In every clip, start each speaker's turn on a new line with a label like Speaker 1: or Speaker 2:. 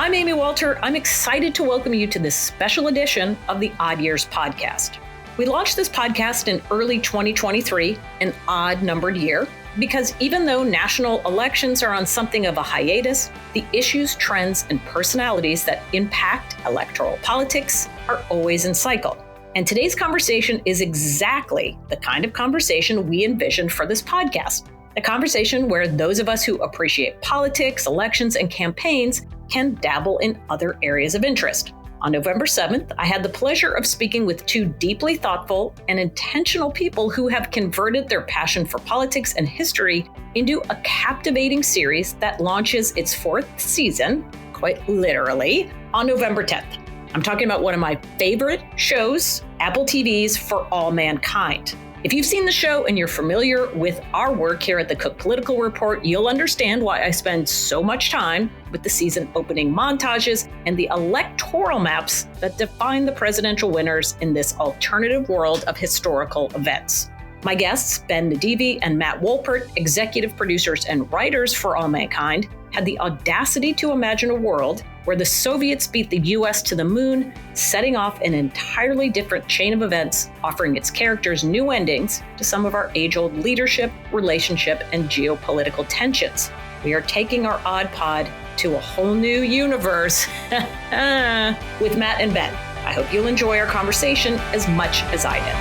Speaker 1: I'm Amy Walter. I'm excited to welcome you to this special edition of the Odd Years podcast. We launched this podcast in early 2023, an odd-numbered year, because even though national elections are on something of a hiatus, the issues, trends, and personalities that impact electoral politics are always in cycle. And today's conversation is exactly the kind of conversation we envisioned for this podcast. A conversation where those of us who appreciate politics, elections, and campaigns can dabble in other areas of interest. On November 7th, I had the pleasure of speaking with two deeply thoughtful and intentional people who have converted their passion for politics and history into a captivating series that launches its fourth season, quite literally, on November 10th. I'm talking about one of my favorite shows, AppleTV's For All Mankind. If you've seen the show and you're familiar with our work here at the Cook Political Report, you'll understand why I spend so much time with the season opening montages and the electoral maps that define the presidential winners in this alternative world of historical events. My guests, Nedivi and Matt Wolpert, executive producers and writers for All Mankind, had the audacity to imagine a world where the Soviets beat the US to the moon, setting off an entirely different chain of events, offering its characters new endings to some of our age-old leadership, relationship, and geopolitical tensions. We are taking our odd pod to a whole new universe with Matt and Ben. I hope you'll enjoy our conversation as much as I did.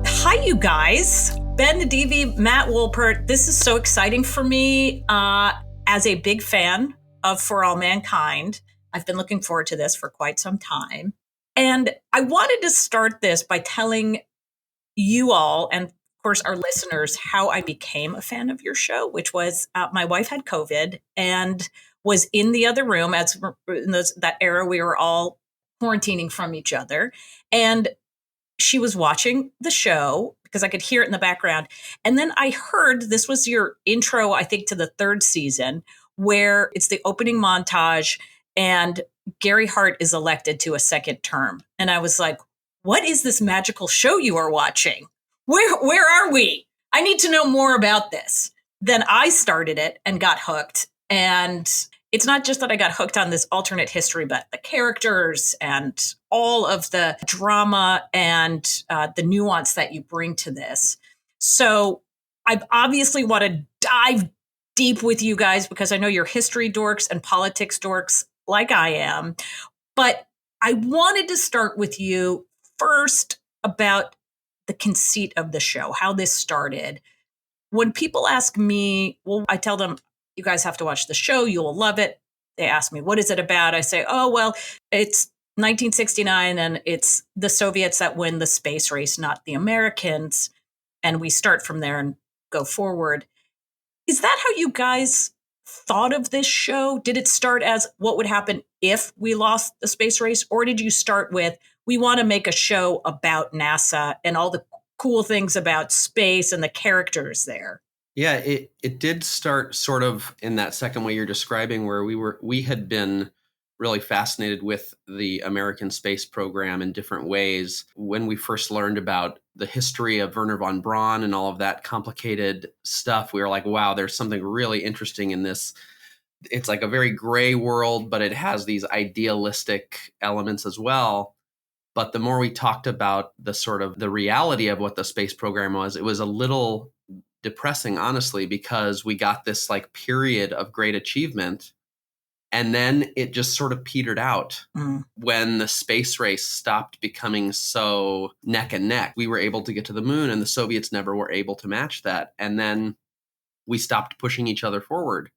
Speaker 1: Hi, you guys. Nedivi, Matt Wolpert. This is so exciting for me as a big fan of For All Mankind. I've been looking forward to this for quite some time. And I wanted to start this by telling you all, and of course our listeners, how I became a fan of your show, which was my wife had COVID and was in the other room as in that era we were all quarantining from each other. And she was watching the show because I could hear it in the background. And then I heard this was your intro, I think, to the third season, where it's the opening montage and Gary Hart is elected to a second term. And I was like, what is this magical show you are watching? Where are we? I need to know more about this. Then I started it and got hooked. And it's not just that I got hooked on this alternate history, but the characters and all of the drama and the nuance that you bring to this. So I obviously want to dive deep with you guys because I know you're history dorks and politics dorks like I am. But I wanted to start with you first about the conceit of the show, how this started. When people ask me, well, I tell them, you guys have to watch the show. You will love it. They ask me, what is it about? I say, oh, well, it's 1969 and it's the Soviets that win the space race, not the Americans. And we start from there and go forward. Is that how you guys thought of this show? Did it start as what would happen if we lost the space race? Or did you start with, we want to make a show about NASA and all the cool things about space and the characters there?
Speaker 2: Yeah, it did start sort of in that second way you're describing, where we had been really fascinated with the American space program in different ways. When we first learned about the history of Wernher von Braun and all of that complicated stuff, we were like, wow, there's something really interesting in this. It's like a very gray world, but it has these idealistic elements as well. But the more we talked about the sort of the reality of what the space program was, it was a little depressing, honestly, because we got this like period of great achievement and then it just sort of petered out when the space race stopped becoming so neck and neck. We were able to get to the moon and the Soviets never were able to match that. And then we stopped pushing each other forward.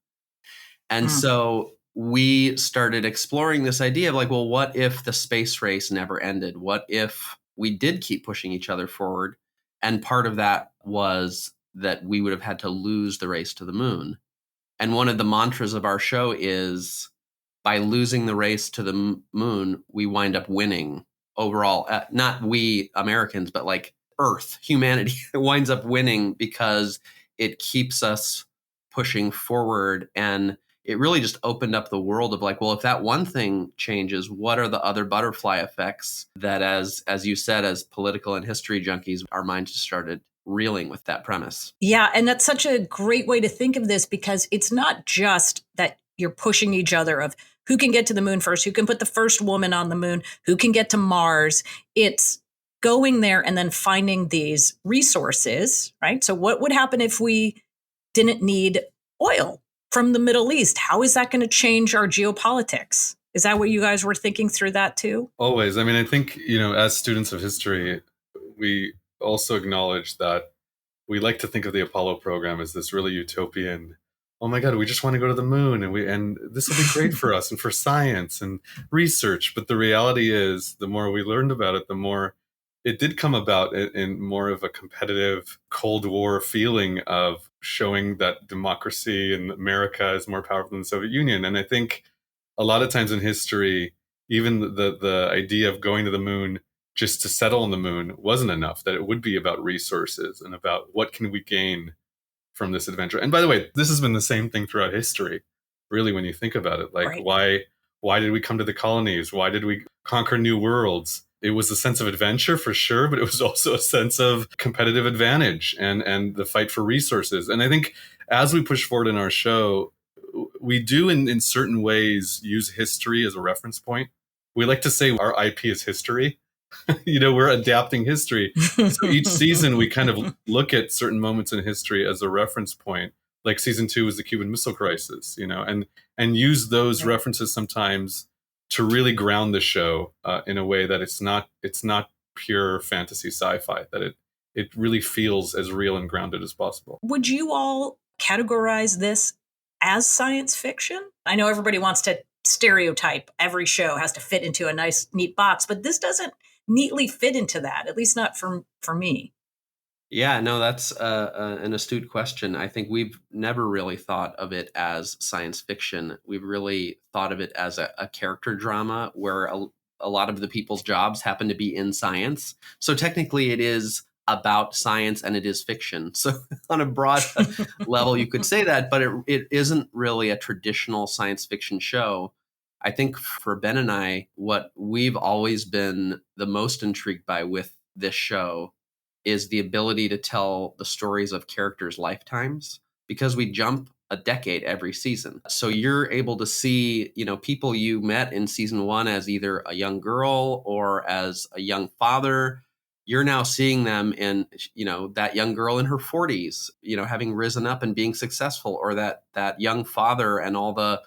Speaker 2: And so we started exploring this idea of like, well, what if the space race never ended? What if we did keep pushing each other forward? And part of that was that we would have had to lose the race to the moon. And one of the mantras of our show is, by losing the race to the moon, we wind up winning overall. Not we Americans, but like Earth, humanity winds up winning because it keeps us pushing forward. And it really just opened up the world of like, well, if that one thing changes, what are the other butterfly effects that, as you said, as political and history junkies, our minds just started reeling with that premise.
Speaker 1: Yeah, and that's such a great way to think of this, because it's not just that you're pushing each other of who can get to the moon first, who can put the first woman on the moon, who can get to Mars. It's going there and then finding these resources, right? So what would happen if we didn't need oil from the Middle East? How is that going to change our geopolitics? Is that what you guys were thinking through that too?
Speaker 3: Always. I mean, I think, as students of history, we also acknowledge that we like to think of the Apollo program as this really utopian, oh my God, we just want to go to the moon, and this will be great for us and for science and research. But the reality is, the more we learned about it, the more it did come about in more of a competitive Cold War feeling of showing that democracy in America is more powerful than the Soviet Union. And I think a lot of times in history, even the idea of going to the moon just to settle on the moon wasn't enough, that it would be about resources and about what can we gain from this adventure. And by the way, this has been the same thing throughout history, really, when you think about it. Like,
Speaker 1: Right.
Speaker 3: why did we come to the colonies? Why did we conquer new worlds? It was a sense of adventure for sure, but it was also a sense of competitive advantage and the fight for resources. And I think as we push forward in our show, we do in certain ways use history as a reference point. We like to say our IP is history. We're adapting history. So each season we kind of look at certain moments in history as a reference point. Like season 2 was the Cuban Missile Crisis, and use those
Speaker 1: Right.
Speaker 3: references sometimes to really ground the show in a way that it's not pure fantasy sci-fi, that it really feels as real and grounded as possible.
Speaker 1: Would you all categorize this as science fiction? I know everybody wants to stereotype every show has to fit into a nice, neat box, but this doesn't neatly fit into that, at least not for me.
Speaker 2: Yeah, no, that's an astute question. I think we've never really thought of it as science fiction. We've really thought of it as a character drama where a lot of the people's jobs happen to be in science. So technically it is about science and it is fiction. So on a broad level, you could say that, but it isn't really a traditional science fiction show. I think for Ben and I, what we've always been the most intrigued by with this show is the ability to tell the stories of characters' lifetimes, because we jump a decade every season. So you're able to see, people you met in season 1 as either a young girl or as a young father. You're now seeing them in, that young girl in her 40s, having risen up and being successful, or that young father and all the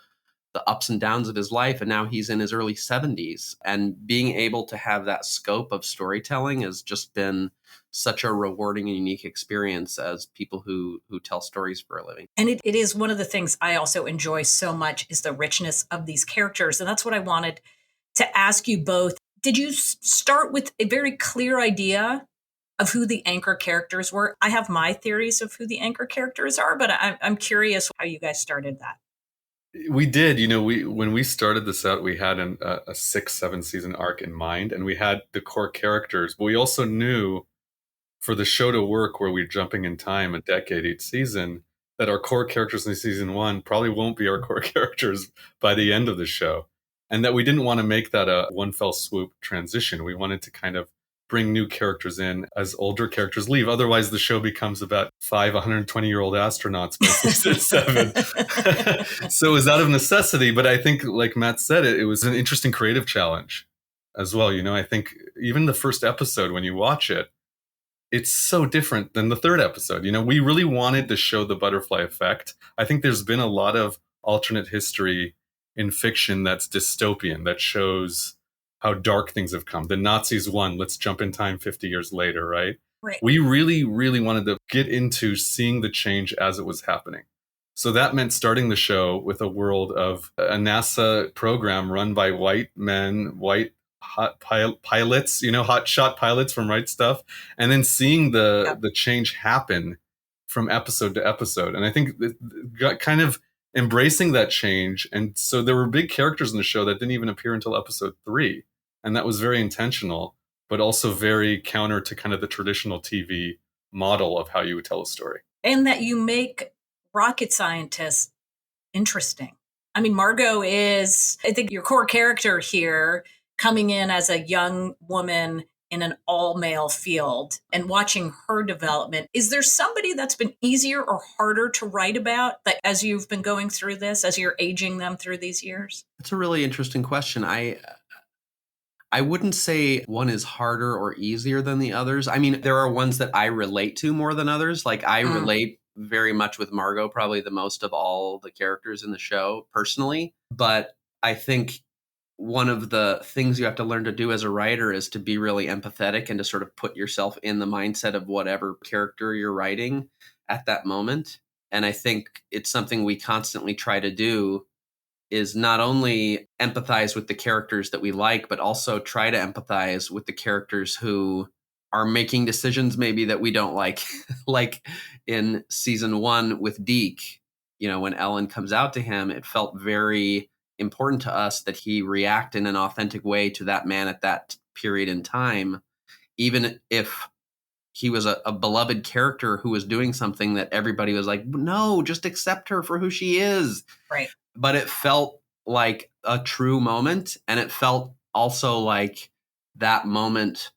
Speaker 2: ups and downs of his life, and now he's in his early 70s. And being able to have that scope of storytelling has just been such a rewarding and unique experience as people who tell stories for a living.
Speaker 1: And it is one of the things I also enjoy so much is the richness of these characters. And that's what I wanted to ask you both. Did you start with a very clear idea of who the anchor characters were? I have my theories of who the anchor characters are, but I'm curious how you guys started that.
Speaker 3: We did. When we started this out, we had a 6-7 season arc in mind, and we had the core characters. But we also knew for the show to work, where we're jumping in time a decade each season, that our core characters in season 1 probably won't be our core characters by the end of the show. And that we didn't want to make that a one fell swoop transition. We wanted to kind of bring new characters in as older characters leave. Otherwise, the show becomes about 5 120-year-old astronauts by season 7. So it was out of necessity. But I think, like Matt said, it was an interesting creative challenge as well. I think even the first episode, when you watch it, it's so different than the third episode. We really wanted to show the butterfly effect. I think there's been a lot of alternate history in fiction that's dystopian, that shows how dark things have come. The Nazis won. Let's jump in time 50 years later, right?
Speaker 1: Right.
Speaker 3: We really, really wanted to get into seeing the change as it was happening. So that meant starting the show with a world of a NASA program run by white men, white hot pilots, hot shot pilots from Right Stuff, and then seeing the change happen from episode to episode. And I think got kind of embracing that change. And so there were big characters in the show that didn't even appear until episode 3. And that was very intentional, but also very counter to kind of the traditional TV model of how you would tell a story.
Speaker 1: And that you make rocket scientists interesting. I mean, Margot is, I think, your core character here, coming in as a young woman in an all-male field and watching her development. Is there somebody that's been easier or harder to write about that as you've been going through this, as you're aging them through these years?
Speaker 2: It's a really interesting question. I wouldn't say one is harder or easier than the others. I mean, there are ones that I relate to more than others. Like I relate very much with Margot, probably the most of all the characters in the show personally. But I think one of the things you have to learn to do as a writer is to be really empathetic and to sort of put yourself in the mindset of whatever character you're writing at that moment. And I think it's something we constantly try to do, is not only empathize with the characters that we like, but also try to empathize with the characters who are making decisions maybe that we don't like. Like in season 1 with Deke, when Ellen comes out to him, it felt very important to us that he react in an authentic way to that man at that period in time, even if he was a beloved character who was doing something that everybody was like, no, just accept her for who she is.
Speaker 1: Right.
Speaker 2: But it felt like a true moment. And it felt also like that moment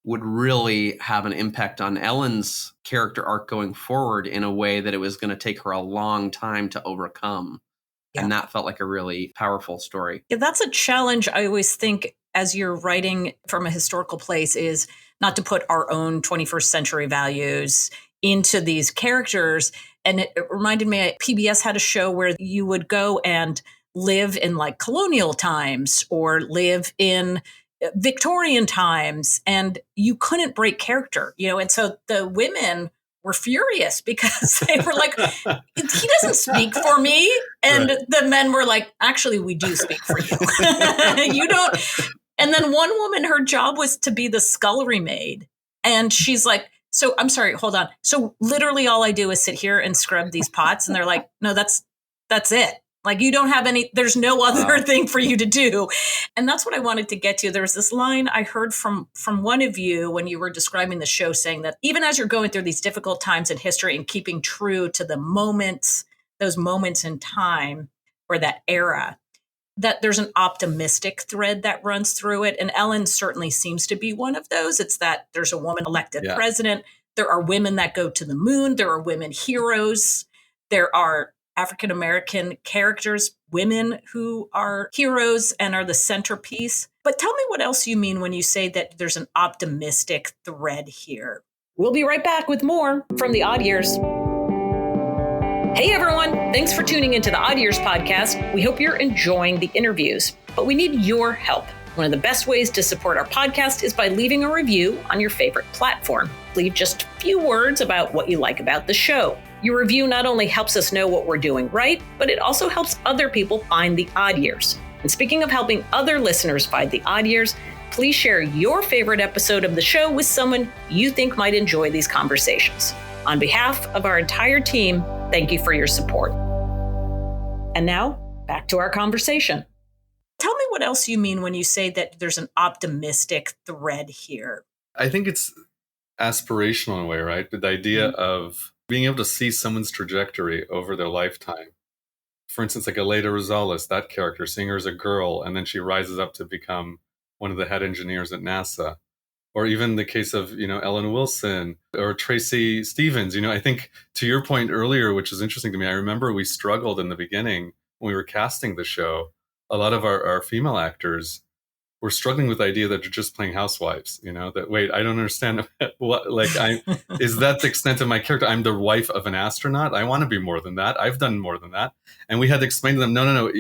Speaker 2: would really have an impact on Ellen's character arc going forward in a way that it was going to take her a long time to overcome. Yeah. And that felt like a really powerful story.
Speaker 1: Yeah, that's a challenge. I always think as you're writing from a historical place is not to put our own 21st century values into these characters. And it reminded me, PBS had a show where you would go and live in like colonial times or live in Victorian times, and you couldn't break character, and so the women were furious because they were like, he doesn't speak for me. And right. The men were like, actually, we do speak for you. You don't. And then one woman, her job was to be the scullery maid. And she's like, so I'm sorry, hold on. So literally all I do is sit here and scrub these pots. And they're like, no, that's it. Like you don't have there's no other thing for you to do. And that's what I wanted to get to. There was this line I heard from one of you when you were describing the show, saying that even as you're going through these difficult times in history and keeping true to the moments, those moments in time or that era, that there's an optimistic thread that runs through it. And Ellen certainly seems to be one of those. It's that there's a woman elected president. There are women that go to the moon. There are women heroes. There are African-American characters, women who are heroes and are the centerpiece. But tell me what else you mean when you say that there's an optimistic thread here. We'll be right back with more from the Odd Years. Hey everyone, thanks for tuning into the Odd Years podcast. We hope you're enjoying the interviews, but we need your help. One of the best ways to support our podcast is by leaving a review on your favorite platform. Leave just a few words about what you like about the show. Your review not only helps us know what we're doing right, but it also helps other people find the Odd Years. And speaking of helping other listeners find the Odd Years, please share your favorite episode of the show with someone you think might enjoy these conversations. On behalf of our entire team, thank you for your support. And now, back to our conversation. Tell me what else you mean when you say that there's an optimistic thread here.
Speaker 3: I think it's aspirational in a way, right? But the idea of being able to see someone's trajectory over their lifetime. For instance, like Aleida Rosales, that character, seeing her as a girl, and then she rises up to become one of the head engineers at NASA. Or even the case of, Ellen Wilson or Tracy Stevens. I think to your point earlier, which is interesting to me, I remember we struggled in the beginning when we were casting the show. A lot of our female actors were struggling with the idea that they're just playing housewives, that, wait, I don't understand what, is that the extent of my character? I'm the wife of an astronaut. I want to be more than that. I've done more than that. And we had to explain to them, no,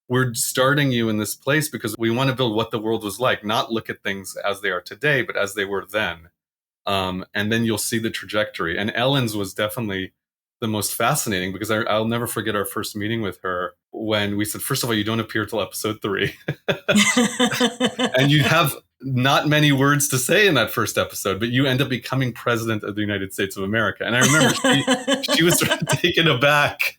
Speaker 3: we're starting you in this place because we want to build what the world was like, not look at things as they are today, but as they were then. And then you'll see the trajectory. And Ellen's was definitely the most fascinating because I'll never forget our first meeting with her when we said, first of all, you don't appear till episode 3. And you have not many words to say in that first episode, but you end up becoming president of the United States of America. And I remember she was sort of taken aback.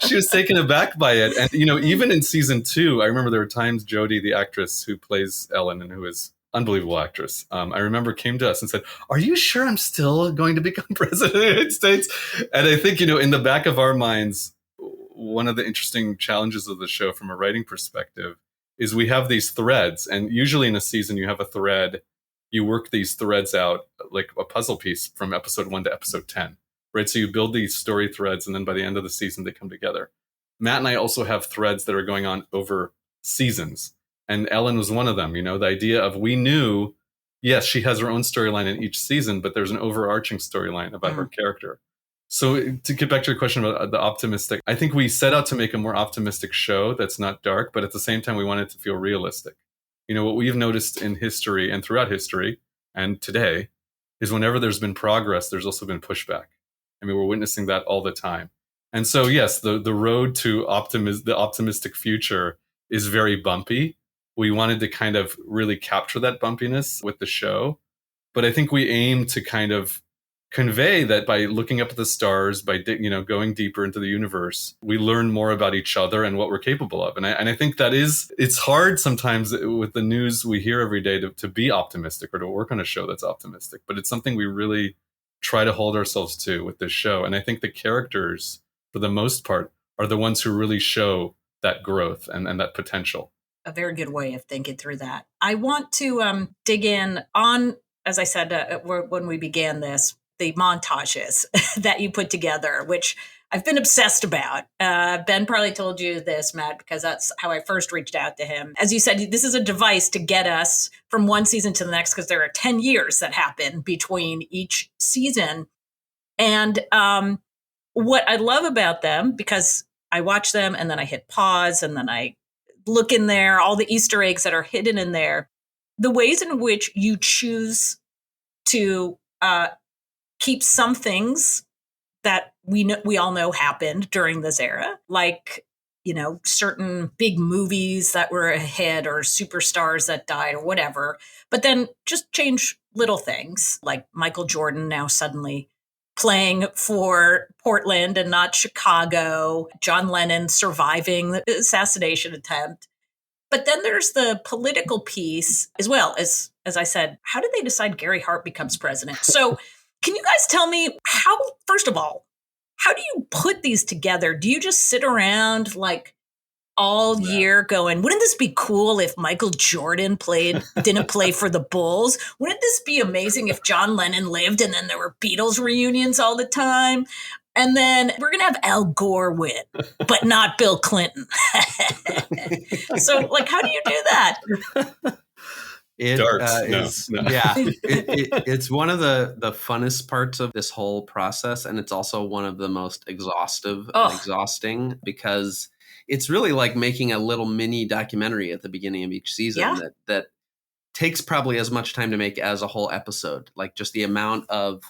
Speaker 3: She was taken aback by it. And, even in season 2, I remember there were times Jodie, the actress who plays Ellen and who is unbelievable actress, I remember came to us and said, are you sure I'm still going to become president of the United States? And I think, in the back of our minds, one of the interesting challenges of the show from a writing perspective is we have these threads. And usually in a season, you have a thread you work these threads out like a puzzle piece from episode 1 to episode 10, right? So you build these story threads, and then by the end of the season, they come together. Matt and I also have threads that are going on over seasons. And Ellen was one of them, the idea of we knew, yes, she has her own storyline in each season, but there's an overarching storyline about her character. So to get back to your question about the optimistic, I think we set out to make a more optimistic show that's not dark, but at the same time, we want it to feel realistic. What we've noticed in history and throughout history and today is whenever there's been progress, there's also been pushback. I mean, we're witnessing that all the time. And so, yes, the road to the optimistic future is very bumpy. We wanted to kind of really capture that bumpiness with the show. But I think we aim to kind of convey that by looking up at the stars, by going deeper into the universe, we learn more about each other and what we're capable of. And I think it's hard sometimes with the news we hear every day to be optimistic or to work on a show that's optimistic. But it's something we really try to hold ourselves to with this show. And I think the characters, for the most part, are the ones who really show that growth and that potential.
Speaker 1: A very good way of thinking through that. I want to dig in on, as I said, when we began this, the montages that you put together, which I've been obsessed about. Ben probably told you this, Matt, because that's how I first reached out to him. As you said, this is a device to get us from one season to the next, because there are 10 years that happen between each season. And what I love about them, because I watch them and then I hit pause and then I look in there, all the Easter eggs that are hidden in there, the ways in which you choose to keep some things that we all know happened during this era, like, certain big movies that were a hit or superstars that died or whatever, but then just change little things like Michael Jordan now suddenly playing for Portland and not Chicago, John Lennon surviving the assassination attempt. But then there's the political piece as well. As I said, how did they decide Gary Hart becomes president? So can you guys tell me first of all, how do you put these together? Do you just sit around like all year going, wouldn't this be cool if Michael Jordan didn't play for the Bulls? Wouldn't this be amazing if John Lennon lived and then there were Beatles reunions all the time? And then we're going to have Al Gore win, but not Bill Clinton. So, how do you do that?
Speaker 3: Darts. No.
Speaker 2: Yeah, it's one of the funnest parts of this whole process. And it's also one of the most exhaustive and exhausting, because it's really like making a little mini documentary at the beginning of each season that takes probably as much time to make as a whole episode. Like just the amount of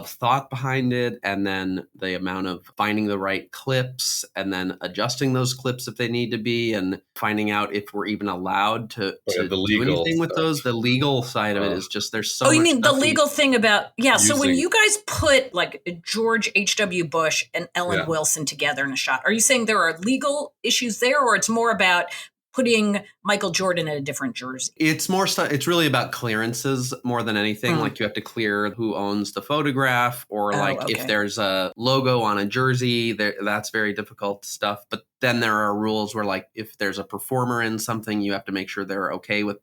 Speaker 2: thought behind it, and then the amount of finding the right clips and then adjusting those clips if they need to be, and finding out if we're even allowed to do anything with those. The legal side of it is just, there's so much. Oh, you mean the legal thing about, so when you guys put like George H.W. Bush and Ellen Wilson together in a shot, are you saying there are legal issues there, or it's more about putting Michael Jordan in a different jersey? It's more it's really about clearances more than anything. Like you have to clear who owns the photograph, or if there's a logo on a jersey, that's very difficult stuff. But then there are rules where, like, if there's a performer in something, you have to make sure they're okay with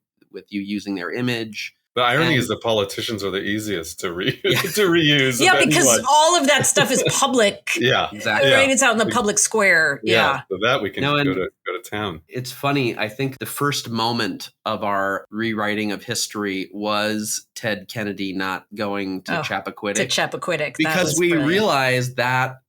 Speaker 2: you using their image.
Speaker 3: The irony is that politicians are the easiest to reuse.
Speaker 1: Yeah, because all of that stuff is public.
Speaker 3: Yeah,
Speaker 2: exactly.
Speaker 1: Right, it's out in the public square. Yeah.
Speaker 3: So that we can go to town.
Speaker 2: It's funny. I think the first moment of our rewriting of history was Ted Kennedy not going to Chappaquiddick. Because we realized that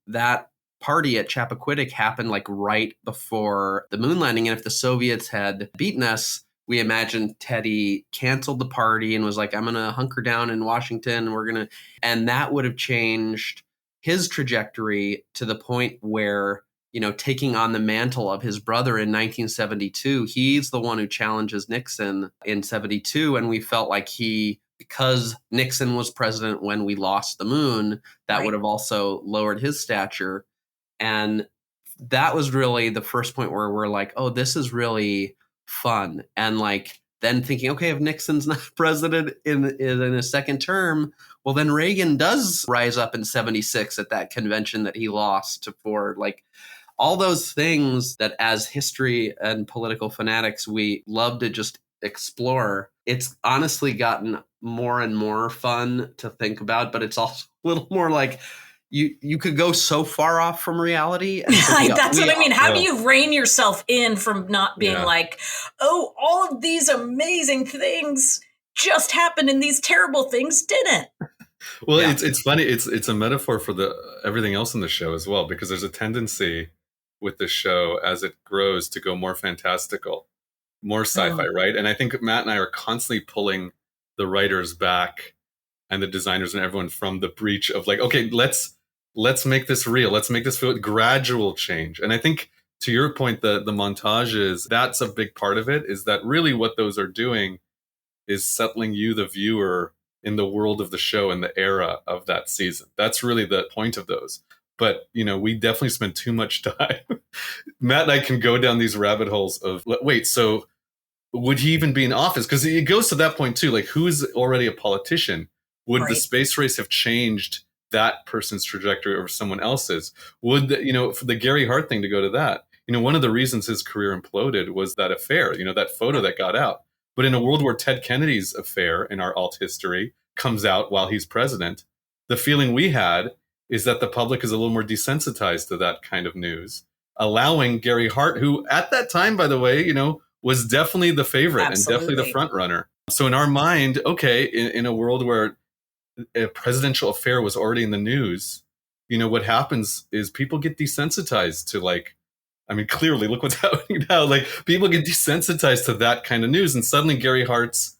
Speaker 2: party at Chappaquiddick happened like right before the moon landing. And if the Soviets had beaten us, we imagined Teddy canceled the party and was like, I'm going to hunker down in Washington. And that would have changed his trajectory to the point where, taking on the mantle of his brother in 1972, he's the one who challenges Nixon in 72. And we felt like because Nixon was president when we lost the moon, that would have also lowered his stature. And that was really the first point where we're like, oh, this is really fun. And like then thinking, okay, if Nixon's not president in a second term, well, then Reagan does rise up in 76 at that convention that he lost to Ford. Like all those things that as history and political fanatics we love to just explore. it's honestly gotten more and more fun to think about, but it's also a little more like you could go so far off from reality. And so
Speaker 1: That's what I mean. How do you rein yourself in from not being like, oh, all of these amazing things just happened and these terrible things didn't?
Speaker 3: Well, it's funny. It's a metaphor for everything else in the show as well, because there's a tendency with the show as it grows to go more fantastical, more sci-fi, right? And I think Matt and I are constantly pulling the writers back and the designers and everyone from the breach of like, okay, let's make this real. Let's make this feel gradual change. And I think to your point, the montages, that's a big part of it, is that really what those are doing is settling you, the viewer, in the world of the show and the era of that season. That's really the point of those. But, we definitely spend too much time. Matt and I can go down these rabbit holes of, wait, so would he even be in office? Because it goes to that point too, like who's already a politician? Would the space race have changed that person's trajectory over someone else's? Would for the Gary Hart thing, to go to that, one of the reasons his career imploded was that affair, that photo that got out. But in a world where Ted Kennedy's affair in our alt history comes out while he's president, the feeling we had is that the public is a little more desensitized to that kind of news, allowing Gary Hart, who at that time, by the way, was definitely the favorite and definitely the front runner. So in our mind, okay, in a world where a presidential affair was already in the news, what happens is people get desensitized to clearly look what's happening now. Like people get desensitized to that kind of news, and suddenly Gary Hart's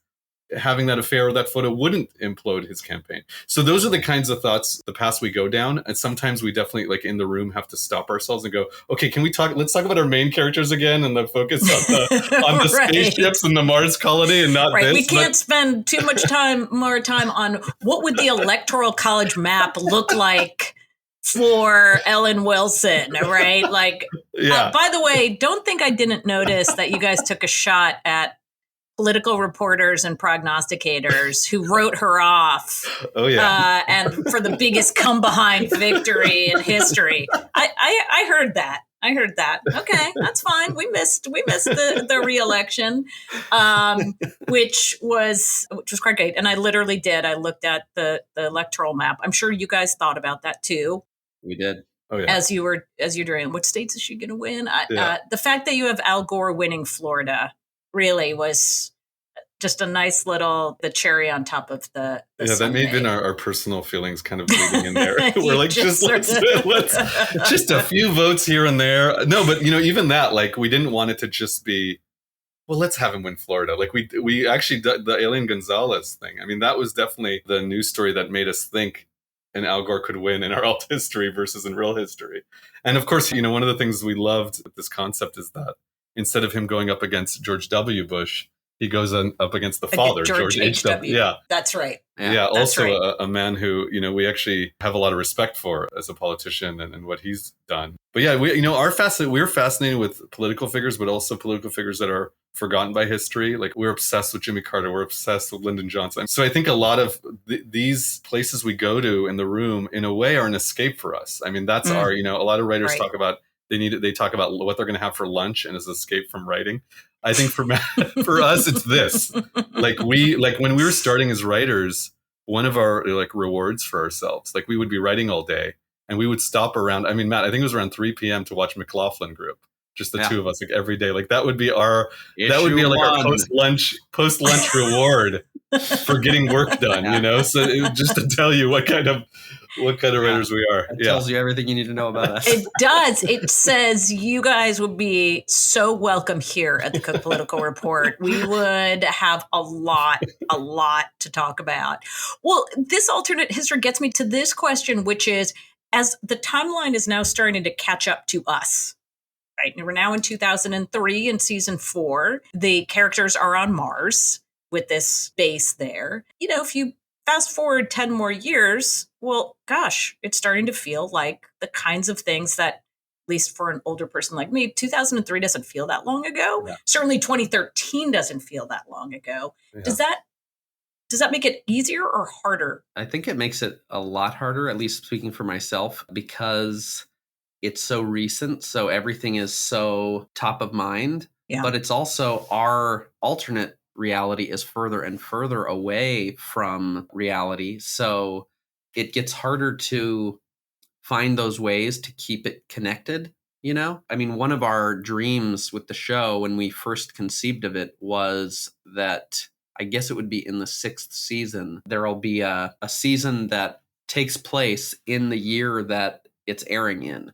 Speaker 3: having that affair or that photo wouldn't implode his campaign. So those are the kinds of thoughts, the paths we go down. And sometimes we definitely in the room have to stop ourselves and go, okay, let's talk about our main characters again and the focus on the spaceships and the Mars colony and not this.
Speaker 1: We can't spend too much more time on what would the electoral college map look like for Ellen Wilson, right? By the way, don't think I didn't notice that you guys took a shot at political reporters and prognosticators who wrote her off.
Speaker 3: Oh yeah,
Speaker 1: and for the biggest come behind victory in history. I heard that. Okay, that's fine. We missed the re-election, which was quite great. And I literally did. I looked at the electoral map. I'm sure you guys thought about that too.
Speaker 2: We did.
Speaker 3: Oh yeah.
Speaker 1: As you're doing, what states is she going to win? The fact that you have Al Gore winning Florida really was just a nice the cherry on top of the
Speaker 3: that may have been our personal feelings kind of bleeding in there. We're like, let's just a few votes here and there. No, but even that, we didn't want it to just be, well, let's have him win Florida. We actually did the Alien Gonzalez thing. I mean, that was definitely the news story that made us think an Al Gore could win in our alt history versus in real history. And of course, one of the things we loved with this concept is that instead of him going up against George W. Bush, he goes up against the father, George H.W. Yeah,
Speaker 1: that's right.
Speaker 3: Yeah, also right. A man who we actually have a lot of respect for as a politician and what he's done. But yeah, we're fascinated with political figures, but also political figures that are forgotten by history. We're obsessed with Jimmy Carter. We're obsessed with Lyndon Johnson. So I think a lot of these places we go to in the room, in a way, are an escape for us. I mean, that's our. A lot of writers talk about they talk about what they're going to have for lunch and as escape from writing. I think for us, it's this. When we were starting as writers, one of our rewards for ourselves, we would be writing all day and we would stop around. I mean, Matt, I think it was around 3 p.m. to watch McLaughlin Group, just the two of us, every day. That would be our our post lunch reward for getting work done. So just to tell you what kind of writers we are.
Speaker 2: It tells you everything you need to know about us.
Speaker 1: It does. It says you guys would be so welcome here at the Cook Political Report. We would have a lot to talk about. Well, this alternate history gets me to this question, which is, as the timeline is now starting to catch up to us, right? We're now in 2003 in season 4. The characters are on Mars with this base there. If you fast forward 10 more years, well, gosh, it's starting to feel like the kinds of things that, at least for an older person like me, 2003 doesn't feel that long ago. Yeah. Certainly 2013 doesn't feel that long ago. Yeah. Does that make it easier or harder?
Speaker 2: I think it makes it a lot harder, at least speaking for myself, because it's so recent. So everything is so top of mind. Yeah. But it's also our alternate reality is further and further away from reality. So it gets harder to find those ways to keep it connected. I mean, one of our dreams with the show when we first conceived of it was that I guess it would be in the 6th season. There'll be a season that takes place in the year that it's airing in.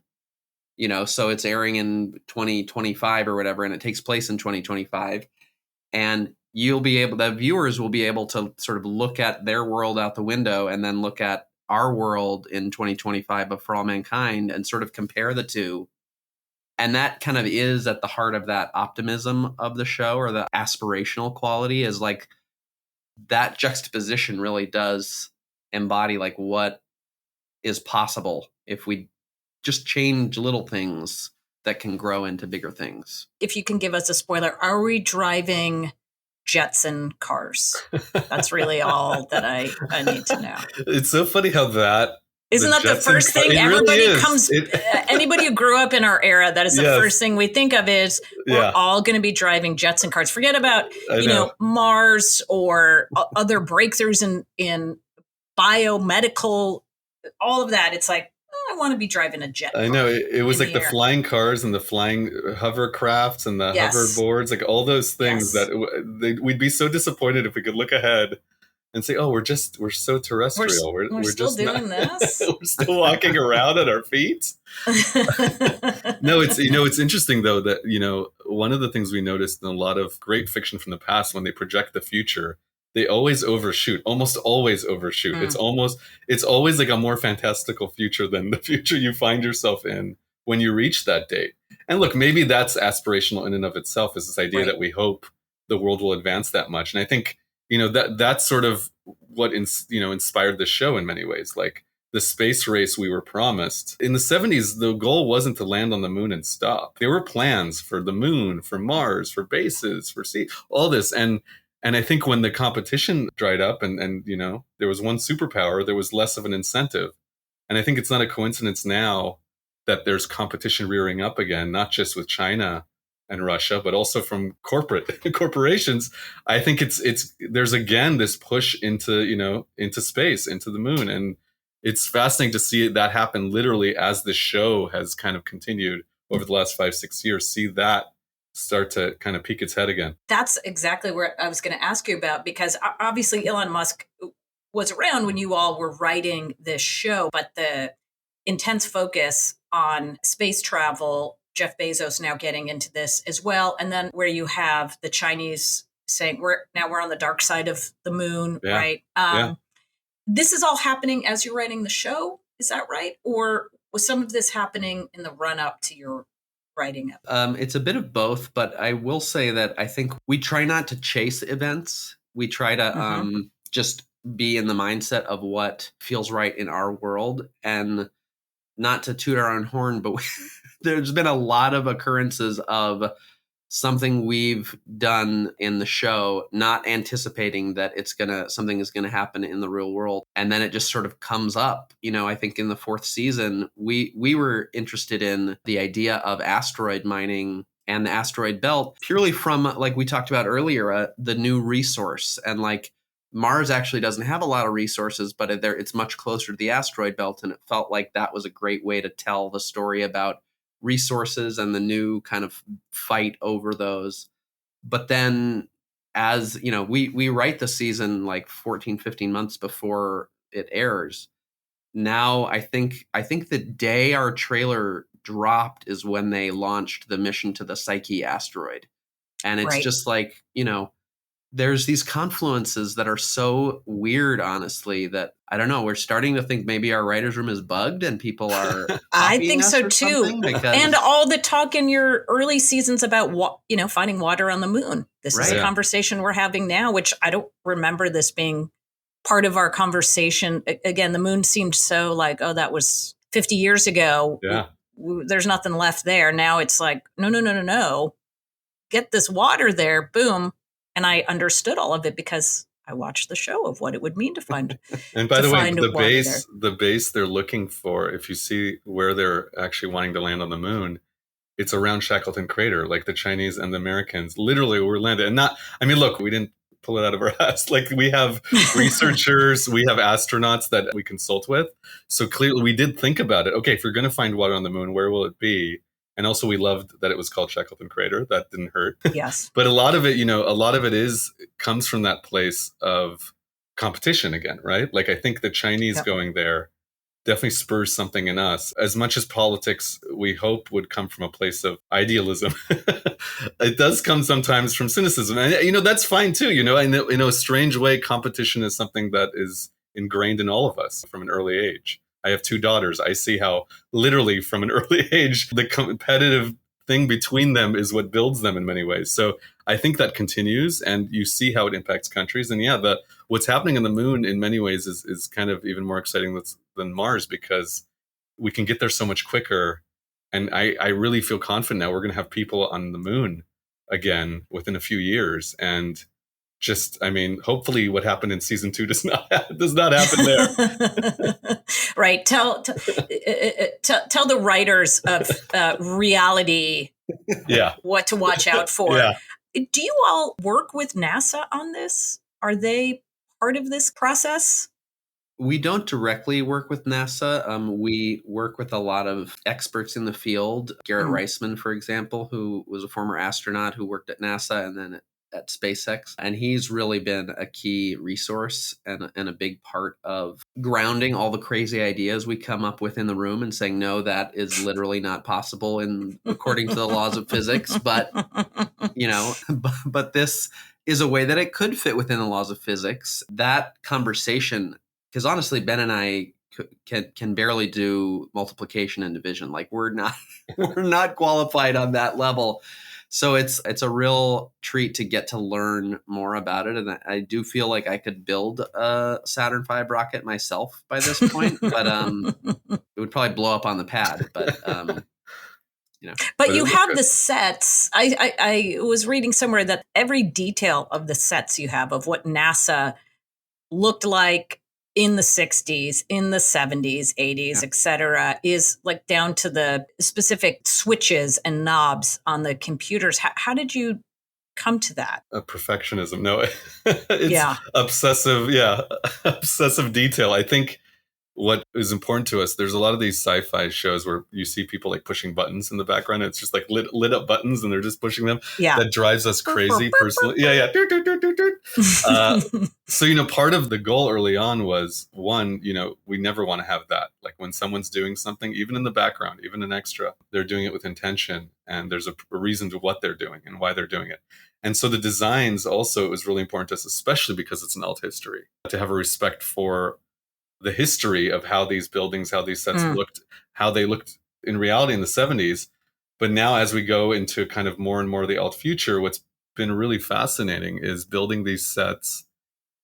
Speaker 2: So it's airing in 2025 or whatever, and it takes place in 2025. And the viewers will be able to sort of look at their world out the window and then look at our world in 2025 of For All Mankind and sort of compare the two. And that kind of is at the heart of that optimism of the show, or the aspirational quality, is like that juxtaposition really does embody like what is possible if we just change little things that can grow into bigger things.
Speaker 1: If you can give us a spoiler, are we driving Jetson cars? That's really all that I need to know.
Speaker 3: It's so funny how that
Speaker 1: isn't that the first thing everybody comes anybody who grew up in our era, that is the first thing we think of is we're all going to be driving Jetson cars. Forget about Mars or other breakthroughs in biomedical, all of that. It's like, I want to be driving a jet.
Speaker 3: I know it was like the flying cars and the flying hovercrafts and the hoverboards, like all those things that we'd be so disappointed if we could look ahead and say, "Oh, we're so terrestrial.
Speaker 1: We're still
Speaker 3: just
Speaker 1: doing this.
Speaker 3: We're still walking around at our feet." No, it's interesting though that one of the things we noticed in a lot of great fiction from the past, when they project the future, they always overshoot, almost always overshoot. It's always like a more fantastical future than the future you find yourself in when you reach that date. And look, maybe that's aspirational in and of itself, is this idea that we hope the world will advance that much. And I think, that's sort of what, inspired the show in many ways. Like the space race we were promised. In the 70s, the goal wasn't to land on the moon and stop. There were plans for the moon, for Mars, for bases, for sea, all this. And I think when the competition dried up and there was one superpower, there was less of an incentive. And I think it's not a coincidence now that there's competition rearing up again, not just with China and Russia, but also from corporations. I think there's again this push into space, into the moon. And it's fascinating to see that happen literally as the show has kind of continued over the last 5-6 years, see that start to kind of peek its head again.
Speaker 1: That's exactly where I was going to ask you about, because obviously Elon Musk was around when you all were writing this show, but the intense focus on space travel, Jeff Bezos now getting into this as well. And then where you have the Chinese saying, we're on the dark side of the moon, right? This is all happening as you're writing the show. Is that right? Or was some of this happening in the run up to your writing it?
Speaker 2: It's a bit of both, but I will say that I think we try not to chase events. We try to just be in the mindset of what feels right in our world, and not to toot our own horn, but there's been a lot of occurrences of something we've done in the show, not anticipating that something is gonna happen in the real world, and then it just sort of comes up. I think in the 4th season, we were interested in the idea of asteroid mining and the asteroid belt purely from, like we talked about earlier, the new resource. And like Mars actually doesn't have a lot of resources, but it's much closer to the asteroid belt, and it felt like that was a great way to tell the story about resources and the new kind of fight over those. But then as we write the season like 14-15 months before it airs. Now I think the day our trailer dropped is when they launched the mission to the Psyche asteroid. And it's just like, there's these confluences that are so weird, honestly, that I don't know. We're starting to think maybe our writer's room is bugged and people are.
Speaker 1: I think so too. And all the talk in your early seasons about finding water on the moon. This is a conversation we're having now, which I don't remember this being part of our conversation. Again, the moon seemed so like, oh, that was 50 years ago.
Speaker 3: Yeah.
Speaker 1: There's nothing left there. Now it's like, no. Get this water there. Boom. And I understood all of it because I watched the show of what it would mean to find.
Speaker 3: And by the way, the base they're looking for, if you see where they're actually wanting to land on the moon, it's around Shackleton Crater, like the Chinese and the Americans literally were landed. And look, we didn't pull it out of our ass. Like we have researchers, we have astronauts that we consult with. So clearly we did think about it. Okay, if you're going to find water on the moon, where will it be? And also we loved that it was called Shackleton Crater. That didn't hurt.
Speaker 1: Yes.
Speaker 3: But a lot of it, comes from that place of competition again, right? Like I think the Chinese going there definitely spurs something in us. As much as politics, we hope, would come from a place of idealism, it does come sometimes from cynicism. And, that's fine too. In a strange way, competition is something that is ingrained in all of us from an early age. I have 2 daughters. I see how literally from an early age, the competitive thing between them is what builds them in many ways. So I think that continues, and you see how it impacts countries. And what's happening on the moon in many ways is kind of even more exciting than Mars, because we can get there so much quicker. And I really feel confident now we're going to have people on the moon again within a few years. And hopefully what happened in season 2 does not happen there.
Speaker 1: Right. Tell the writers of reality what to watch out for.
Speaker 3: Yeah.
Speaker 1: Do you all work with NASA on this? Are they part of this process?
Speaker 2: We don't directly work with NASA. We work with a lot of experts in the field. Garrett Reisman, for example, who was a former astronaut who worked at NASA and then at SpaceX. And he's really been a key resource and a big part of grounding all the crazy ideas we come up with in the room and saying, no, that is literally not possible according to the laws of physics. But, but this is a way that it could fit within the laws of physics. That conversation, because honestly, Ben and I can barely do multiplication and division. Like we're not qualified on that level. So it's a real treat to get to learn more about it. And I do feel like I could build a Saturn V rocket myself by this point, but it would probably blow up on the pad. But
Speaker 1: But you have the sets. I was reading somewhere that every detail of the sets you have of what NASA looked like in the 60s, in the 70s, 80s, et cetera, is like down to the specific switches and knobs on the computers. How did you come to that?
Speaker 3: Perfectionism. No, it's obsessive. Yeah. Obsessive detail. I think what is important to us, there's a lot of these sci-fi shows where you see people like pushing buttons in the background. It's just like lit up buttons and they're just pushing them. Yeah. That drives us crazy personally. Yeah. So, part of the goal early on was one, we never want to have that. Like when someone's doing something, even in the background, even an extra, they're doing it with intention and there's a reason to what they're doing and why they're doing it. And so the designs also, it was really important to us, especially because it's an alt history, to have a respect for the history of how these buildings, how these sets looked, how they looked in reality in the 70s. But now as we go into kind of more and more of the alt future, what's been really fascinating is building these sets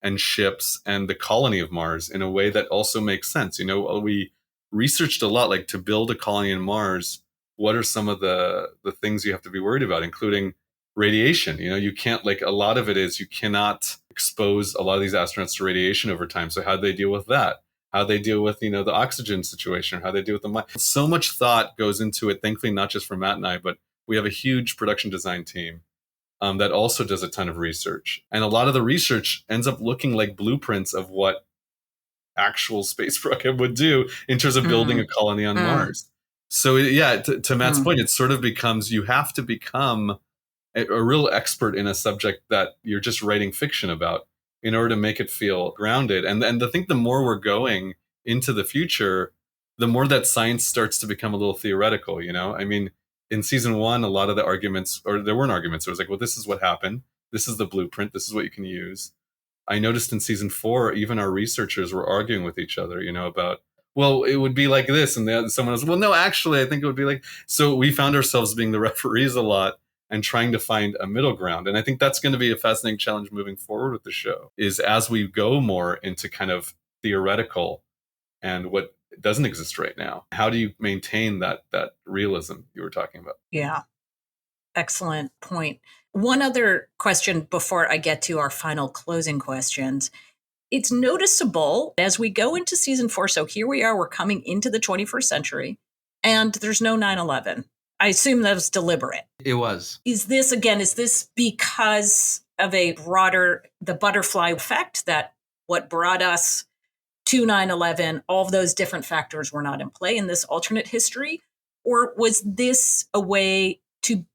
Speaker 3: and ships and the colony of Mars in a way that also makes sense. We researched a lot, like to build a colony on Mars, what are some of the things you have to be worried about, including radiation. You can't, like a lot of it is you cannot expose a lot of these astronauts to radiation over time. So how do they deal with that? How they deal with, the oxygen situation, how they deal with the so much thought goes into it. Thankfully, not just for Matt and I, but we have a huge production design team that also does a ton of research. And a lot of the research ends up looking like blueprints of what actual space program would do in terms of building a colony on Mars. So to Matt's point, it sort of becomes, you have to become a real expert in a subject that you're just writing fiction about in order to make it feel grounded. And I think the more we're going into the future, the more that science starts to become a little theoretical, in season 1, a lot of the arguments, or there weren't arguments. It was like, well, this is what happened. This is the blueprint. This is what you can use. I noticed in season 4, even our researchers were arguing with each other, about, well, it would be like this. And someone else, well, no, actually, I think it would be like, so we found ourselves being the referees a lot and trying to find a middle ground. And I think that's going to be a fascinating challenge moving forward with the show, is as we go more into kind of theoretical and what doesn't exist right now, how do you maintain that realism you were talking about?
Speaker 1: Yeah. Excellent point. One other question before I get to our final closing questions. It's noticeable as we go into season 4. So here we are, we're coming into the 21st century and there's no 9/11. I assume that was deliberate.
Speaker 2: It was.
Speaker 1: Is this because of a broader, the butterfly effect, that what brought us to 9/11, all of those different factors were not in play in this alternate history? Or was this a way to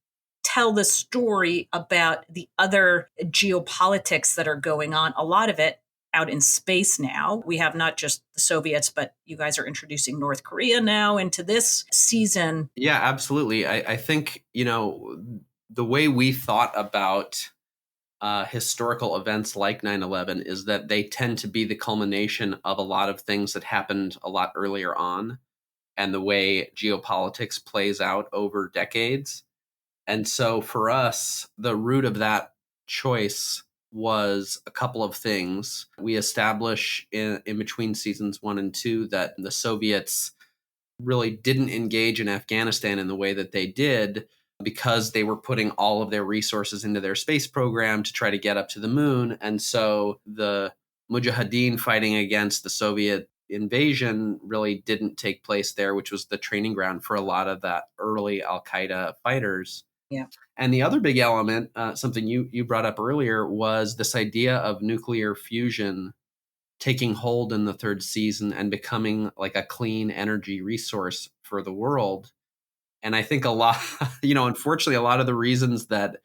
Speaker 1: tell the story about the other geopolitics that are going on? A lot of it out in space now. We have not just the Soviets, but you guys are introducing North Korea now into this season.
Speaker 2: Yeah, absolutely. I think, the way we thought about historical events like 9/11 is that they tend to be the culmination of a lot of things that happened a lot earlier on, and the way geopolitics plays out over decades. And so for us, the root of that choice was a couple of things. We establish in between seasons 1 and 2 that the Soviets really didn't engage in Afghanistan in the way that they did because they were putting all of their resources into their space program to try to get up to the moon. And so the Mujahideen fighting against the Soviet invasion really didn't take place there, which was the training ground for a lot of that early Al Qaeda fighters.
Speaker 1: Yeah.
Speaker 2: And the other big element, something you brought up earlier, was this idea of nuclear fusion taking hold in the third season and becoming like a clean energy resource for the world. And I think a lot, unfortunately, a lot of the reasons that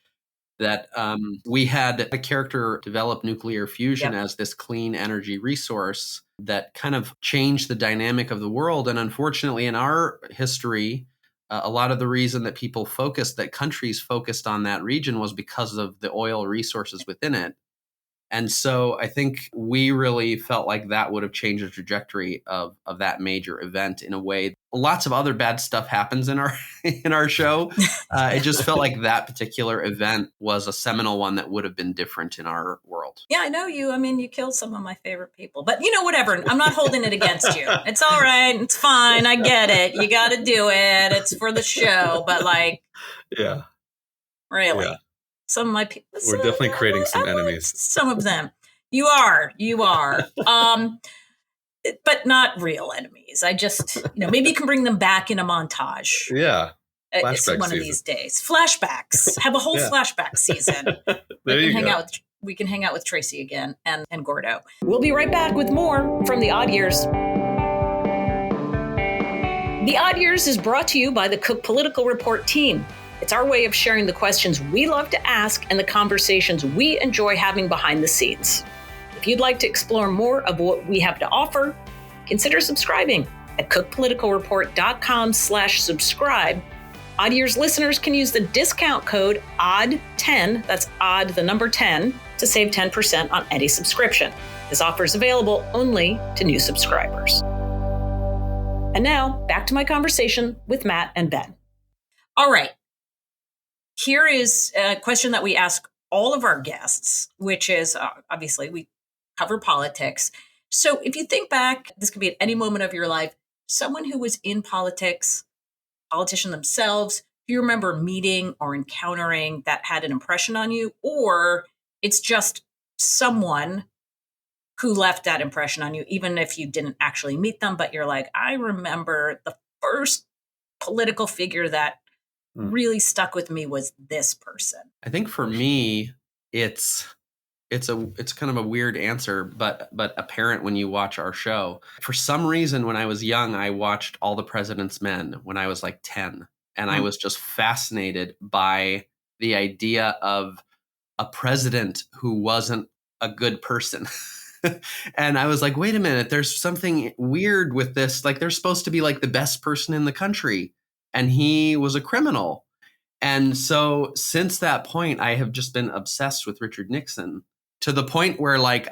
Speaker 2: we had a character develop nuclear fusion as this clean energy resource that kind of changed the dynamic of the world. And unfortunately, in our history, a lot of the reason that countries focused on that region was because of the oil resources within it. And so I think we really felt like that would have changed the trajectory of that major event in a way. Lots of other bad stuff happens in our show. It just felt like that particular event was a seminal one that would have been different in our world.
Speaker 1: Yeah, I know you. I mean, you killed some of my favorite people, but whatever. I'm not holding it against you. It's all right. It's fine. I get it. You got to do it. It's for the show. But
Speaker 3: yeah,
Speaker 1: really.
Speaker 3: Yeah.
Speaker 1: Some of my people.
Speaker 3: We're definitely creating some enemies.
Speaker 1: Some of them. You are. But not real enemies. I just, maybe you can bring them back in a montage.
Speaker 3: Yeah.
Speaker 1: It's one of these days. Flashbacks. Have a whole flashback season. We can hang out with Tracy again and Gordo. We'll be right back with more from The Odd Years. The Odd Years is brought to you by the Cook Political Report team. It's our way of sharing the questions we love to ask and the conversations we enjoy having behind the scenes. If you'd like to explore more of what we have to offer, consider subscribing at cookpoliticalreport.com/subscribe. Odd Years listeners can use the discount code ODD10, that's odd the number 10, to save 10% on any subscription. This offer is available only to new subscribers. And now, back to my conversation with Matt and Ben. All right. Here is a question that we ask all of our guests, which is, obviously, we cover politics. So if you think back, this could be at any moment of your life, someone who was in politics, politician themselves, do you remember meeting or encountering that had an impression on you? Or it's just someone who left that impression on you, even if you didn't actually meet them, but you're like, I remember the first political figure that really stuck with me was this person.
Speaker 2: I think for me, it's kind of a weird answer, but apparent when you watch our show. For some reason, when I was young, I watched All the President's Men when I was like 10. And I was just fascinated by the idea of a president who wasn't a good person. And I was like, wait a minute, there's something weird with this. Like, they're supposed to be like the best person in the country. And he was a criminal. And so since that point, I have just been obsessed with Richard Nixon, to the point where, like,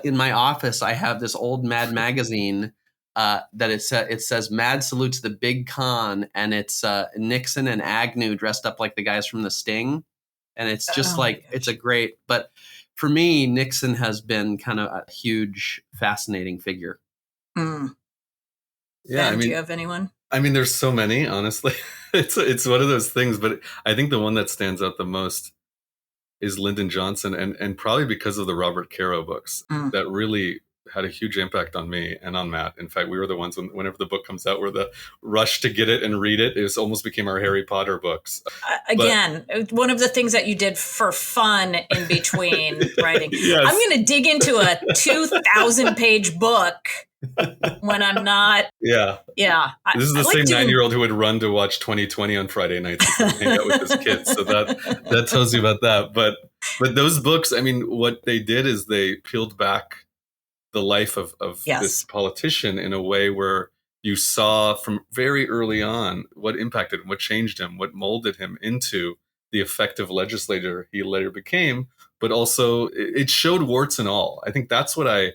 Speaker 2: in my office, I have this old Mad magazine that it says Mad salutes the big con, and it's Nixon and Agnew dressed up like the guys from The Sting. And it's just it's a great, but for me, Nixon has been kind of a huge, fascinating figure.
Speaker 1: Yeah, Ben, do you have anyone?
Speaker 3: I mean, there's so many, honestly. It's one of those things, but I think the one that stands out the most is Lyndon Johnson, and probably because of the Robert Caro books that really had a huge impact on me and on Matt. In fact, we were the ones whenever the book comes out, we're the rush to get it and read it. It almost became our Harry Potter books.
Speaker 1: Again, one of the things that you did for fun in between writing.
Speaker 3: Yes.
Speaker 1: I'm going to dig into a 2,000-page book when I'm not.
Speaker 3: Yeah.
Speaker 1: Yeah.
Speaker 3: This is the same 9-year-old who would run to watch 2020 on Friday nights and hang out with his kids. So that tells you about that. But those books, I mean, what they did is they peeled back the life of
Speaker 1: Yes.
Speaker 3: this politician in a way where you saw from very early on what impacted him, what changed him, what molded him into the effective legislator he later became. But also it showed warts and all. I think that's what I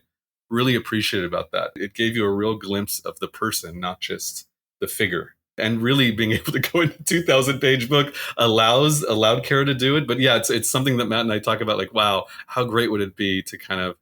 Speaker 3: really appreciated about that. It gave you a real glimpse of the person, not just the figure. And really being able to go into a 2,000-page book allowed Kara to do it. But yeah, it's something that Matt and I talk about, like, wow, how great would it be to kind of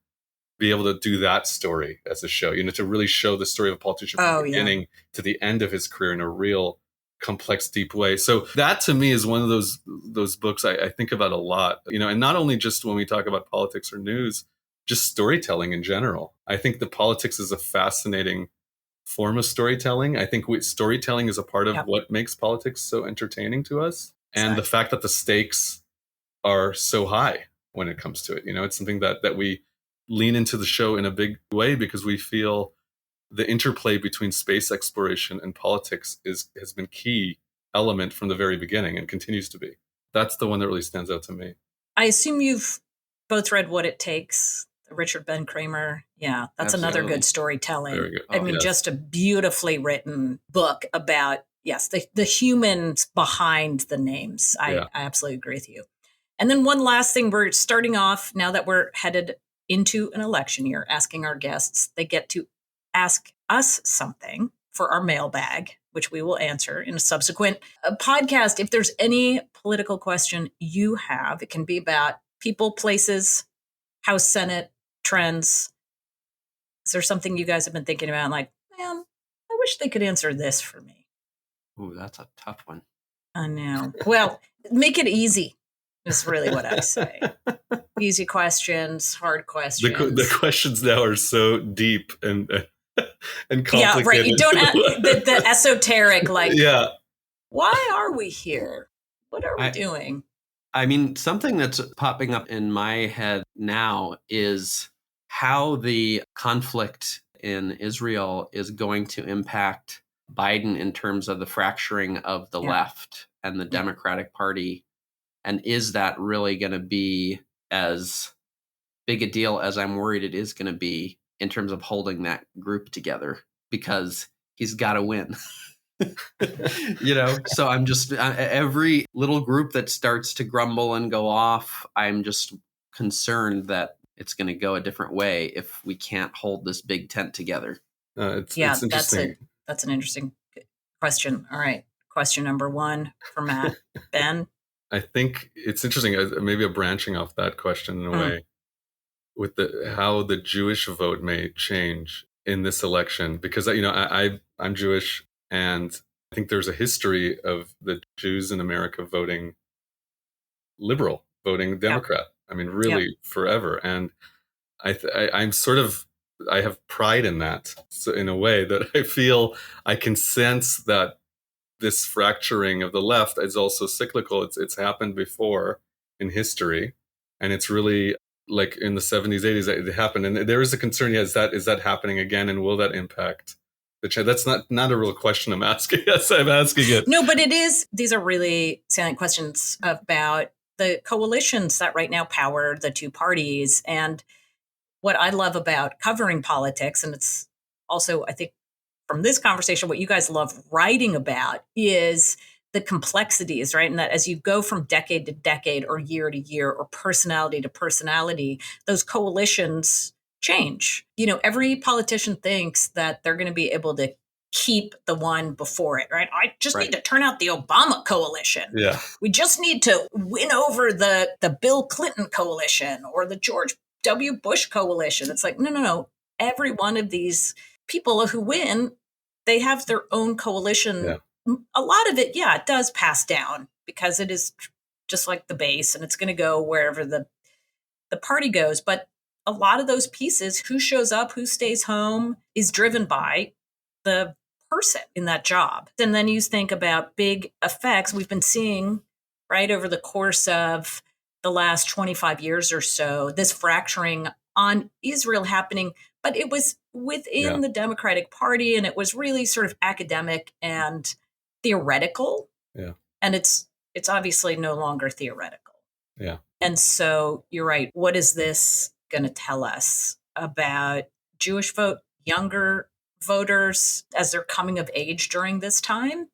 Speaker 3: be able to do that story as a show, to really show the story of a politician from the beginning to the end of his career in a real complex, deep way. So that to me is one of those books I think about a lot, and not only just when we talk about politics or news, just storytelling in general. I think that politics is a fascinating form of storytelling. I think storytelling is a part of what makes politics so entertaining to us. And the fact that the stakes are so high when it comes to it, it's something that we lean into the show in a big way because we feel the interplay between space exploration and politics has been key element from the very beginning and continues to be. That's the one that really stands out to me.
Speaker 1: I assume you've both read What It Takes, Richard Ben Kramer. Yeah, that's
Speaker 2: Absolutely.
Speaker 1: another good storytelling.
Speaker 3: Very good.
Speaker 1: I mean, just a beautifully written book about, the humans behind the names. I absolutely agree with you. And then one last thing, we're starting off, now that we're headed into an election year, asking our guests, they get to ask us something for our mailbag, which we will answer in a subsequent podcast. If there's any political question you have, it can be about people, places, House, Senate, trends. Is there something you guys have been thinking about? Like, man, I wish they could answer this for me.
Speaker 2: Ooh, that's a tough one.
Speaker 1: I know. Well, make it easy is really what I say. Easy questions, hard questions.
Speaker 3: The questions now are so deep and complicated.
Speaker 1: Yeah, right. You don't have the esoteric, like, why are we here? What are we doing?
Speaker 2: I mean, something that's popping up in my head now is how the conflict in Israel is going to impact Biden in terms of the fracturing of the left and the Democratic Party. And is that really going to be as big a deal as I'm worried it is going to be in terms of holding that group together? Because he's got to win. So I'm just, every little group that starts to grumble and go off, I'm just concerned that it's going to go a different way if we can't hold this big tent together.
Speaker 3: It's interesting.
Speaker 1: That's an interesting question. All right. Question number 1 for Matt. Ben?
Speaker 3: I think it's interesting, maybe a branching off that question in a way, with how the Jewish vote may change in this election, because I'm Jewish, and I think there's a history of the Jews in America voting liberal, voting Democrat. I mean, really forever, and I'm sort of, I have pride in that, so in a way that I feel I can sense that this fracturing of the left is also cyclical. It's happened before in history, and it's really like in the 70s, 80s it happened. And there is a concern, is that happening again, and will that impact the change? That's not a real question I'm asking. Yes, I'm asking it.
Speaker 1: No, but it is. These are really salient questions about the coalitions that right now power the two parties. And what I love about covering politics, and it's also, I think, from this conversation, what you guys love writing about is the complexities, right? And that as you go from decade to decade or year to year or personality to personality, those coalitions change. Every politician thinks that they're going to be able to keep the one before it, right? I just need to turn out the Obama coalition.
Speaker 3: Yeah.
Speaker 1: We just need to win over the Bill Clinton coalition or the George W. Bush coalition. It's like, no. Every one of these people who win, they have their own coalition.
Speaker 3: Yeah.
Speaker 1: A lot of it, it does pass down because it is just like the base, and it's going to go wherever the party goes. But a lot of those pieces, who shows up, who stays home, is driven by the person in that job. And then you think about big effects we've been seeing, right, over the course of the last 25 years or so, this fracturing on Israel happening, but it was within the Democratic Party, and it was really sort of academic and theoretical.
Speaker 3: Yeah.
Speaker 1: And it's obviously no longer theoretical.
Speaker 3: Yeah.
Speaker 1: And so you're right. What is this going to tell us about Jewish younger voters as they're coming of age during this time,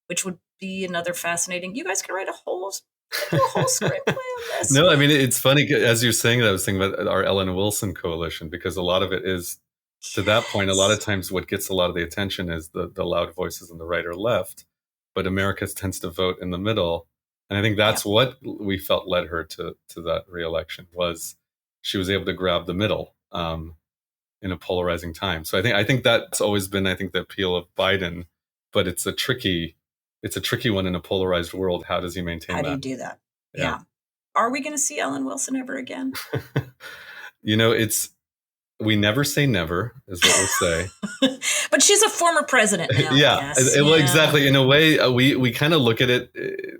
Speaker 1: which would be another fascinating. You guys can write a whole screenplay on this.
Speaker 3: No, I mean, it's funny. As you're saying that, I was thinking about our Ellen Wilson coalition, because a lot of it is, to that point, a lot of times what gets a lot of the attention is the loud voices on the right or left, but America tends to vote in the middle. And I think that's what we felt led her to that reelection, was she was able to grab the middle in a polarizing time. So I think that's always been, I think, the appeal of Biden, but it's a tricky one in a polarized world. How does he maintain that?
Speaker 1: How do you do that? Yeah. Are we going to see Ellen Wilson ever again?
Speaker 3: We never say never, is what we'll say.
Speaker 1: But she's a former president now.
Speaker 3: Yeah. Well, exactly. In a way, we kind of look at it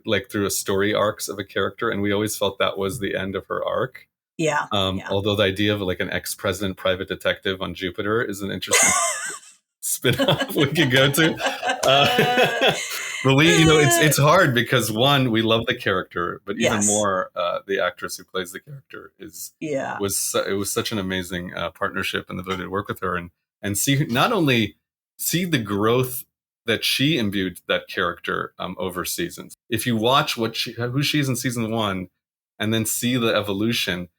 Speaker 3: like through a story arcs of a character, and we always felt that was the end of her arc.
Speaker 1: Yeah.
Speaker 3: Although the idea of like an ex-president private detective on Jupiter is an interesting spin-off we could go to. But it's hard because, one, we love the character, but even more, the actress who plays the character it was such an amazing partnership, and the ability to work with her and see, not only see the growth that she imbued that character over seasons. If you watch who she is in season 1 and then see the evolution,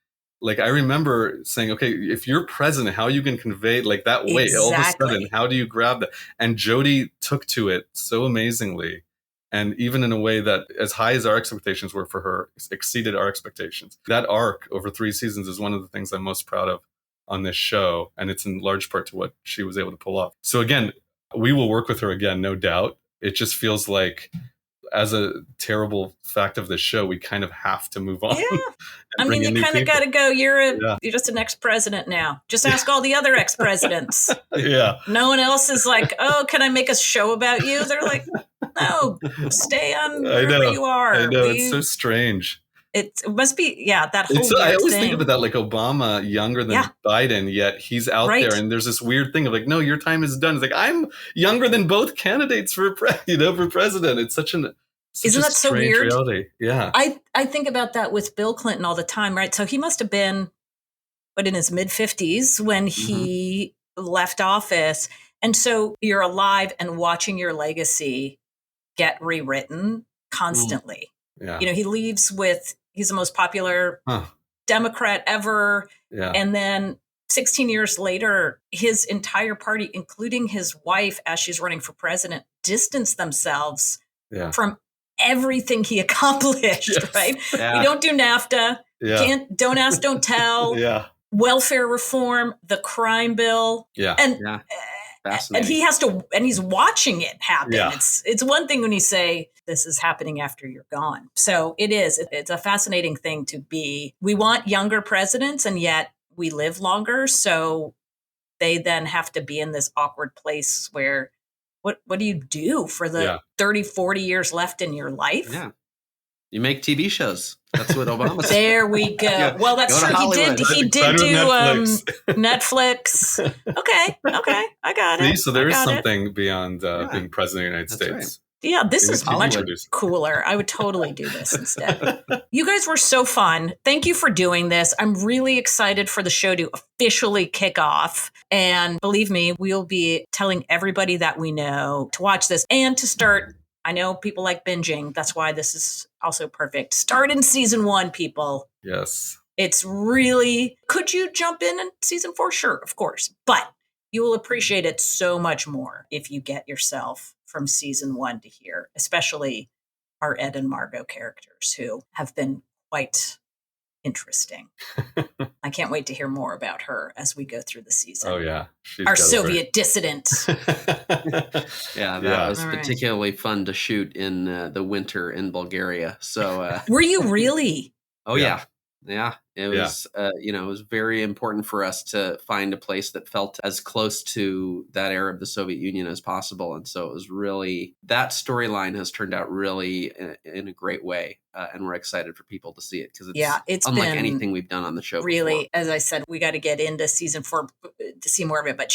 Speaker 3: like, I remember saying, okay, if you're president, how you can convey like that weight all of a sudden, how do you grab that? And Jodie took to it so amazingly. And even in a way that, as high as our expectations were for her, exceeded our expectations. That arc over 3 seasons is one of the things I'm most proud of on this show. And it's in large part to what she was able to pull off. So again, we will work with her again, no doubt. It just feels like, as a terrible fact of the show, we kind of have to move on.
Speaker 1: Yeah. I mean, you kind of got to go. You're just an ex-president now. Just ask all the other ex-presidents.
Speaker 3: Yeah.
Speaker 1: No one else is like, oh, can I make a show about you? They're like, no, stay on wherever you are.
Speaker 3: I know. It's so strange.
Speaker 1: It must be, that whole
Speaker 3: I always
Speaker 1: thing.
Speaker 3: think about that, like Obama younger than Biden, yet he's out there, and there's this weird thing of like, no, your time is done. It's like, I'm younger than both candidates for president. It's such
Speaker 1: Isn't that so weird?
Speaker 3: Reality. Yeah.
Speaker 1: I think about that with Bill Clinton all the time, right? So he must have been, in his mid-50s when he left office. And so you're alive and watching your legacy get rewritten constantly.
Speaker 3: Yeah.
Speaker 1: He leaves he's the most popular Democrat ever.
Speaker 3: Yeah.
Speaker 1: And then 16 years later, his entire party, including his wife, as she's running for president, distance themselves from everything he accomplished, right?
Speaker 3: Yeah.
Speaker 1: We don't do NAFTA.
Speaker 3: Yeah.
Speaker 1: Don't ask, don't tell.
Speaker 3: Yeah.
Speaker 1: Welfare reform, the crime bill.
Speaker 3: Yeah.
Speaker 1: And he has to, and he's watching it happen.
Speaker 3: Yeah.
Speaker 1: It's one thing when you say, this is happening after you're gone. So it's a fascinating thing to be. We want younger presidents, and yet we live longer. So they then have to be in this awkward place where, what do you do for the 30, 40 years left in your life?
Speaker 2: Yeah. You make TV shows. That's what Obama said.
Speaker 1: There we go. Yeah. Well, that's true. He did do Netflix. Okay. I got it.
Speaker 3: So there is something beyond being president of the United States.
Speaker 1: Right. Yeah, this is much cooler. I would totally do this instead. You guys were so fun. Thank you for doing this. I'm really excited for the show to officially kick off. And believe me, we'll be telling everybody that we know to watch this and to start. I know people like binging. That's why this is also perfect. Start in season 1, people.
Speaker 3: Yes.
Speaker 1: It's really, could you jump in season 4? Sure, of course. But you will appreciate it so much more if you get yourself from season 1 to here, especially our Ed and Margot characters, who have been quite interesting. I can't wait to hear more about her as we go through the season.
Speaker 3: Oh, yeah.
Speaker 1: Our Soviet dissident.
Speaker 2: That was particularly fun to shoot in the winter in Bulgaria. So,
Speaker 1: were you really?
Speaker 2: Oh, yeah. Yeah, it was, it was very important for us to find a place that felt as close to that era of the Soviet Union as possible. And so it was really, that storyline has turned out really in a great way. And we're excited for people to see it because it's unlike anything we've done on the show
Speaker 1: really,
Speaker 2: before.
Speaker 1: as I said, we got to get into season 4 to see more of it. But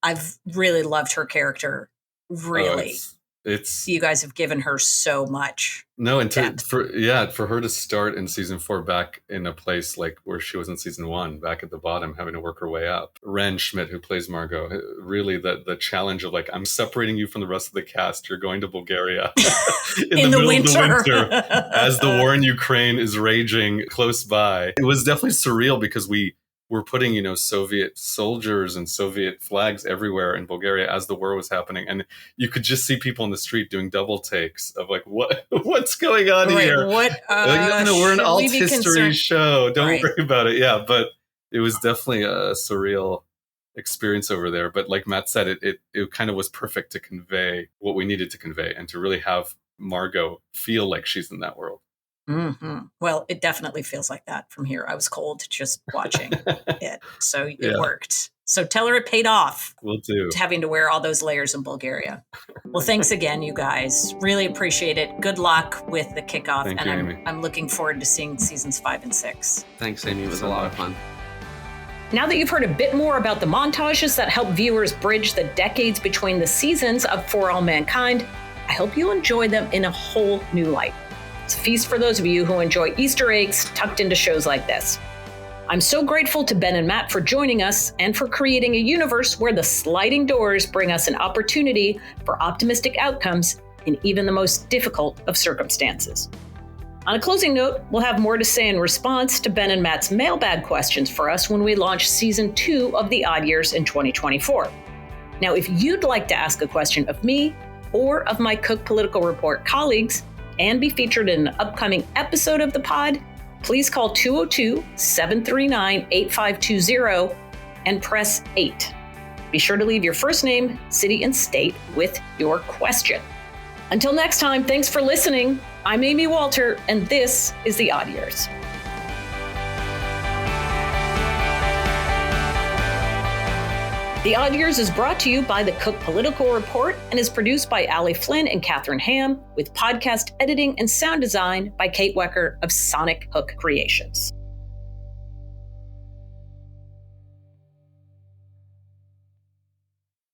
Speaker 1: I've really loved her character. Really.
Speaker 3: It's
Speaker 1: you guys have given her so much.
Speaker 3: No, and for her to start in season 4 back in a place like where she was in season 1, back at the bottom, having to work her way up. Ren Schmidt, who plays Margot, really the challenge of like, I'm separating you from the rest of the cast. You're going to Bulgaria in the middle of the winter as the war in Ukraine is raging close by. It was definitely surreal because we were putting, Soviet soldiers and Soviet flags everywhere in Bulgaria as the war was happening. And you could just see people in the street doing double takes of like, what's going on here?
Speaker 1: What?
Speaker 3: No, we're an alt history show. Don't worry about it. Yeah, but it was definitely a surreal experience over there. But like Matt said, it kind of was perfect to convey what we needed to convey and to really have Margot feel like she's in that world.
Speaker 1: Mm-hmm. Well, it definitely feels like that from here. I was cold just watching it. So it worked. So tell her it paid off.
Speaker 3: Will do.
Speaker 1: Having to wear all those layers in Bulgaria. Well, thanks again, you guys. Really appreciate it. Good luck with the kickoff.
Speaker 3: Thank you, Amy.
Speaker 1: I'm looking forward to seeing seasons 5 and 6.
Speaker 2: Thanks, Amy. It was a lot of fun.
Speaker 1: Now that you've heard a bit more about the montages that help viewers bridge the decades between the seasons of For All Mankind, I hope you'll enjoy them in a whole new light. It's a feast for those of you who enjoy Easter eggs tucked into shows like this. I'm so grateful to Ben and Matt for joining us and for creating a universe where the sliding doors bring us an opportunity for optimistic outcomes in even the most difficult of circumstances. On a closing note, we'll have more to say in response to Ben and Matt's mailbag questions for us when we launch season 2 of The Odd Years in 2024. Now, if you'd like to ask a question of me or of my Cook Political Report colleagues, and be featured in an upcoming episode of the pod, please call 202-739-8520 and press 8. Be sure to leave your first name, city, and state with your question. Until next time, thanks for listening. I'm Amy Wolpert, and this is The Odd Years. The Odd Years is brought to you by the Cook Political Report and is produced by Allie Flynn and Catherine Ham, with podcast editing and sound design by Kate Wecker of Sonic Hook Creations.